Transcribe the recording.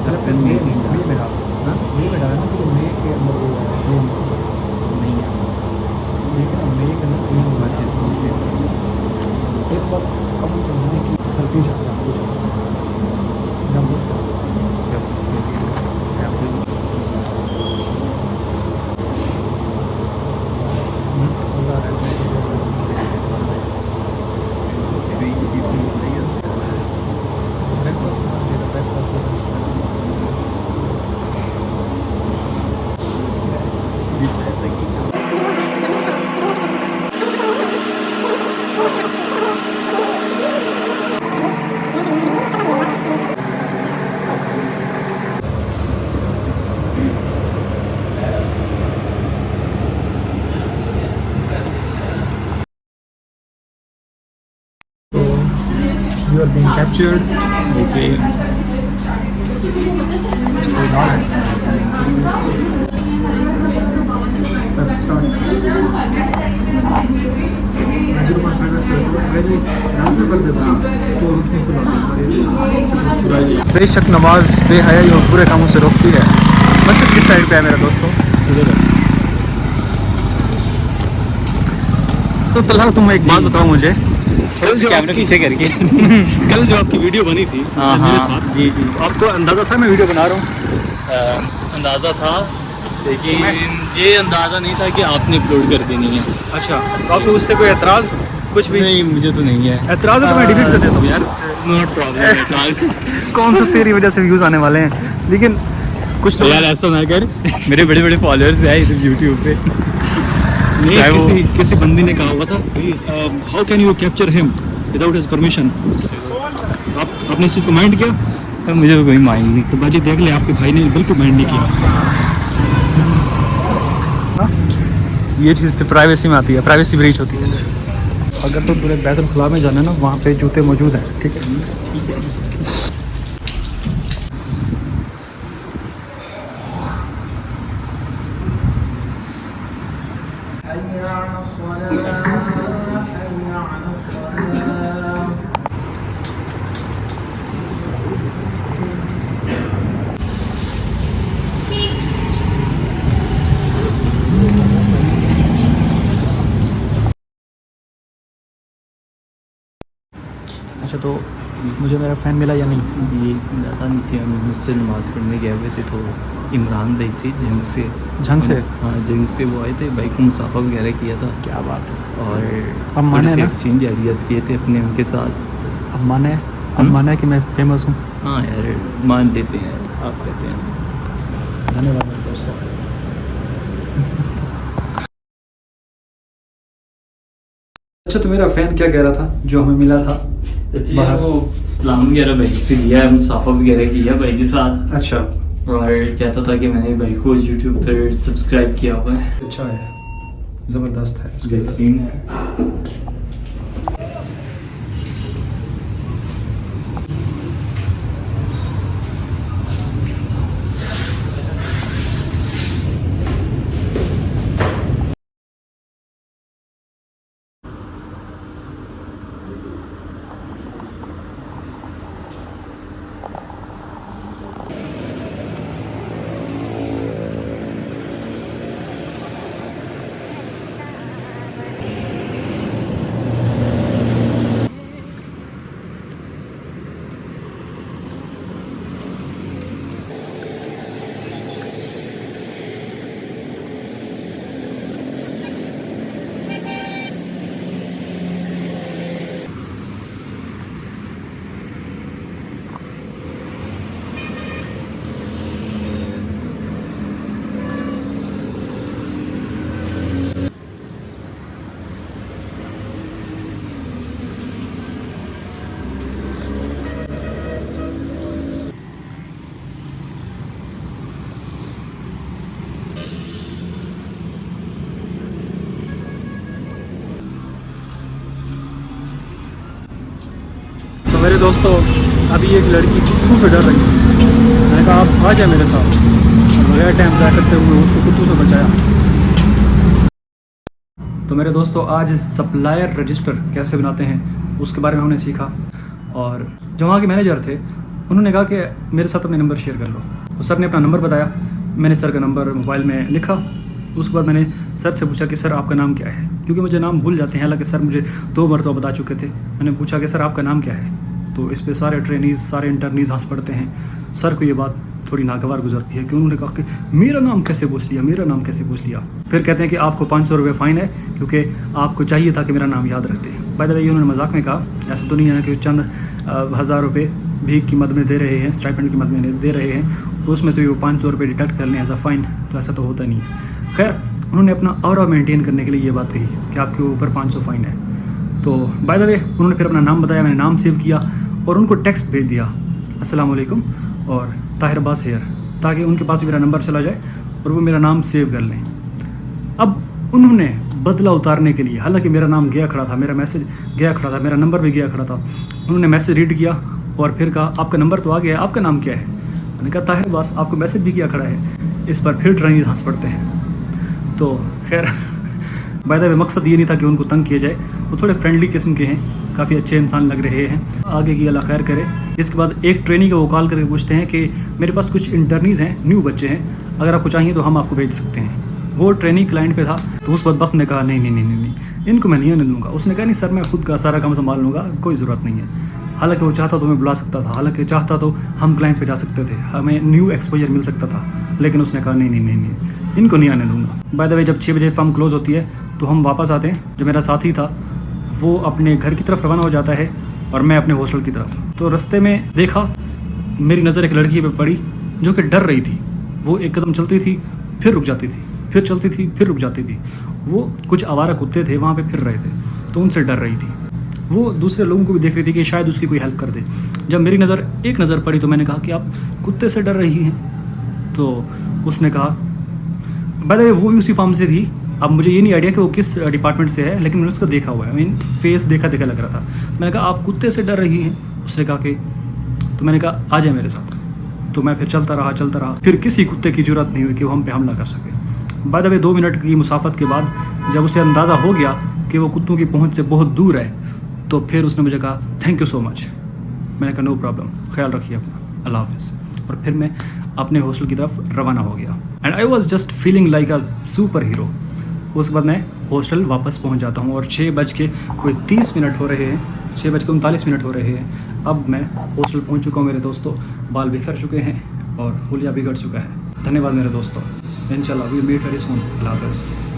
अरे पेन मे नहीं नहीं है। मे में डाल, हाँ मे में डाला ना, तो मे के अंदर वो है, मे नहीं है। मे के ना, मे के अंदर तीन होना मुझे चाहिए। मुझे एक बार कम होने की सर्दी चाहता है कुछ जब उसका जब से अप्रैल मज़ा आ रहा है। अभी चीज़ नहीं हो रही है। ब्रेकफास्ट होना चाहिए, ब्रेकफास्ट बीच से तक की तो you are being captured. Okay. कोई दाल है तब स्टार्ट नजर पर फाइनेंस वेरी रात में कर देता तो उसको खुला बेशक नमाज बेहयाई और बुरे कामों से रोकती है। मस्जिद किस साइड पे है मेरे दोस्तों? तो तल्हा तुम एक बात बताओ मुझे, कल जो कैमरा आपकी पीछे करके कल जो आपकी वीडियो बनी थी हाँ मेरे हाँ साथ, जी जी। तो आपको अंदाज़ा था मैं वीडियो बना रहा हूँ? अंदाज़ा था, लेकिन ये अंदाज़ा नहीं था कि आपने अपलोड कर देनी है। अच्छा, तो आपको उससे कोई एतराज़ कुछ भी? नहीं मुझे तो नहीं है। एतराज़ है तो मैं डिलीट कर देता हूँ यार। Not problem. कौन सा तेरी वजह से व्यूज़ आने वाले हैं, लेकिन कुछ तो यार ऐसा ना कर, मेरे बड़े बड़े फॉलोअर्स हैं इधर यूट्यूब पे। नहीं, चाहे वो- किसी बंदी ने कहा हुआ था how can you capture him without his permission. आपने इस चीज़ को माइंड किया? तो मुझे तो कोई माइंड नहीं। तो बाजी देख ले, आपके भाई ने बिल्कुल माइंड नहीं किया। ये चीज़ पे प्राइवेसी में आती है, प्राइवेसी ब्रीच होती है। अगर तो पूरे बैतुल खुला में जाना है ना, वहाँ पे जूते मौजूद हैं, ठीक है। अच्छा, तो मुझे मेरा फ़ैन मिला या नहीं? जी ज़्यादा नीचे हम मस्जिद नमाज़ पढ़ने गए हुए थे, तो इमरान भाई थे जंग से। झंग से? हाँ जंग से वो आए थे, भाई को मुसाफा वगैरह किया था। क्या बात है। और अब माने थोड़े से ना? एक्सचेंज आइडियाज़ किए थे अपने उनके साथ। अब माना है कि मैं फेमस हूँ। हाँ यार मान लेते हैं, आप कहते हैं। धन्यवाद मेरे दोस्तों। अच्छा, तो मेरा फ़ैन क्या कह रहा था जो हमें मिला था? जी बाहर। वो सलाम वगैरह भाई से लिया है, मुसाफा वगैरह किया भाई के साथ। अच्छा। और कहता था कि मैंने भाई को यूट्यूब पर सब्सक्राइब किया हुआ है। अच्छा है, ज़बरदस्त है। बेहतरीन है। तो मेरे दोस्तों, अभी एक लड़की कुत्तों से डर रही थी। मैंने कहा आप आ जाए मेरे साथ, और बगैर टाइम ज़ाया करते हुए उसको कुत्तों से बचाया। तो मेरे दोस्तों, आज सप्लायर रजिस्टर कैसे बनाते हैं उसके बारे में हमने सीखा। और जो वहाँ के मैनेजर थे उन्होंने कहा कि मेरे साथ अपने नंबर शेयर कर लो। तो सर ने अपना नंबर बताया, मैंने सर का नंबर मोबाइल में लिखा। उसके बाद मैंने सर से पूछा कि सर आपका नाम क्या है, क्योंकि मुझे नाम भूल जाते हैं, हालांकि सर मुझे 2 मरतबा बता चुके थे। मैंने पूछा कि सर आपका नाम क्या है, तो इस पर सारे ट्रेनीज सारे इंटर्नीज हंस पड़ते हैं। सर को ये बात थोड़ी नागवार गुजरती है कि उन्होंने कहा कि मेरा नाम कैसे पूछ लिया, मेरा नाम कैसे पूछ लिया। फिर कहते हैं कि आपको 500 रुपये फ़ाइन है, क्योंकि आपको चाहिए था कि मेरा नाम याद रखते। बाय द वे उन्होंने मजाक में कहा, ऐसा तो नहीं है कि चंद 1000 रुपये भीख की मद में दे रहे हैं, स्टाइपेंड की मद में दे रहे हैं, उसमें से भी वो 500 रुपये डिडक्ट कर लें एज अ फ़ाइन, तो ऐसा तो होता नहीं है। खैर उन्होंने अपना ऑरा मेंटेन करने के लिए ये बात कही कि आपके ऊपर 500 फ़ाइन है। तो बाय द वे उन्होंने फिर अपना नाम बताया, मैंने नाम सेव किया और उनको टेक्स्ट भेज दिया, अस्सलाम वालेकुम और ताहिर अब्बास हेयर, ताकि उनके पास मेरा नंबर चला जाए और वो मेरा नाम सेव कर लें। अब उन्होंने बदला उतारने के लिए, हालांकि मेरा नाम गया खड़ा था, मेरा मैसेज गया खड़ा था, मेरा नंबर भी गया खड़ा था, उन्होंने मैसेज रीड किया और फिर कहा आपका नंबर तो आ गया है, आपका नाम क्या है। मैंने कहा ताहिर अब्बास, आपको मैसेज भी किया खड़ा है। इस पर फिर ट्रेनीज हंस पड़ते हैं। तो खैर बाय द वे मकसद ये नहीं था कि उनको तंग किया जाए, वो थोड़े फ्रेंडली किस्म के हैं, काफ़ी अच्छे इंसान लग रहे हैं, आगे की अल्लाह खैर करे। इसके बाद एक ट्रेनी को वो कॉल करके पूछते हैं कि मेरे पास कुछ इंटर्नीज हैं, न्यू बच्चे हैं, अगर आपको चाहिए तो हम आपको भेज सकते हैं। वो ट्रेनी क्लाइंट पे था, तो उस वक्त ने कहा नहीं, इनको मैं नहीं आने दूँगा। उसने कहा नहीं सर, मैं खुद का सारा काम संभाल लूँगा, कोई ज़रूरत नहीं है। हालांकि वो चाहता तो मैं बुला सकता था, हालांकि चाहता तो हम क्लाइंट पे जा सकते थे, हमें न्यू एक्सपोजर मिल सकता था, लेकिन उसने कहा नहीं, इनको नहीं आने दूँगा। बाय द वे जब 6 बजे फर्म क्लोज़ होती है तो हम वापस आते हैं। जो मेरा साथी था वो अपने घर की तरफ रवाना हो जाता है और मैं अपने हॉस्टल की तरफ। तो रास्ते में देखा, मेरी नज़र एक लड़की पे पड़ी जो कि डर रही थी। वो एक कदम चलती थी, फिर रुक जाती थी, फिर चलती थी, फिर रुक जाती थी। वो कुछ आवारा कुत्ते थे वहाँ पे फिर रहे थे, तो उनसे डर रही थी। वो दूसरे लोगों को भी देख रही थी कि शायद उसकी कोई हेल्प कर दे। जब मेरी नज़र एक नज़र पड़ी तो मैंने कहा कि आप कुत्ते से डर रही हैं। तो उसने कहा, बाय द वे वो भी उसी फॉर्म से थी। अब मुझे ये नहीं आइडिया कि वो किस डिपार्टमेंट से है, लेकिन मैंने उसको देखा हुआ है, आई मीन फेस देखा लग रहा था। मैंने कहा आप कुत्ते से डर रही हैं। उसने कहा कि, तो मैंने कहा आ जाए मेरे साथ। तो मैं फिर चलता रहा। फिर किसी कुत्ते की जरूरत नहीं हुई कि वो हम पे हमला कर सके। बाय द वे 2 मिनट की मुसाफत के बाद जब उसे अंदाज़ा हो गया कि वो कुत्तों की पहुँच से बहुत दूर है, तो फिर उसने मुझे कहा थैंक यू सो मच। मैंने कहा नो प्रॉब्लम, ख्याल रखिए अपना, अल्लाह हाफिज़। और फिर मैं अपने हॉस्टल की तरफ रवाना हो गया and I was just feeling like a super hero. उसके बाद मैं हॉस्टल वापस पहुंच जाता हूं और 6:30 हो रहे हैं, 6:39 हो रहे हैं। अब मैं हॉस्टल पहुंच चुका हूं मेरे दोस्तों, बाल बिखर चुके हैं और हुलिया बिगड़ चुका है। धन्यवाद मेरे दोस्तों, इंशाल्लाह वी मीट वेरी सून। अल्लाह हाफ़िज़।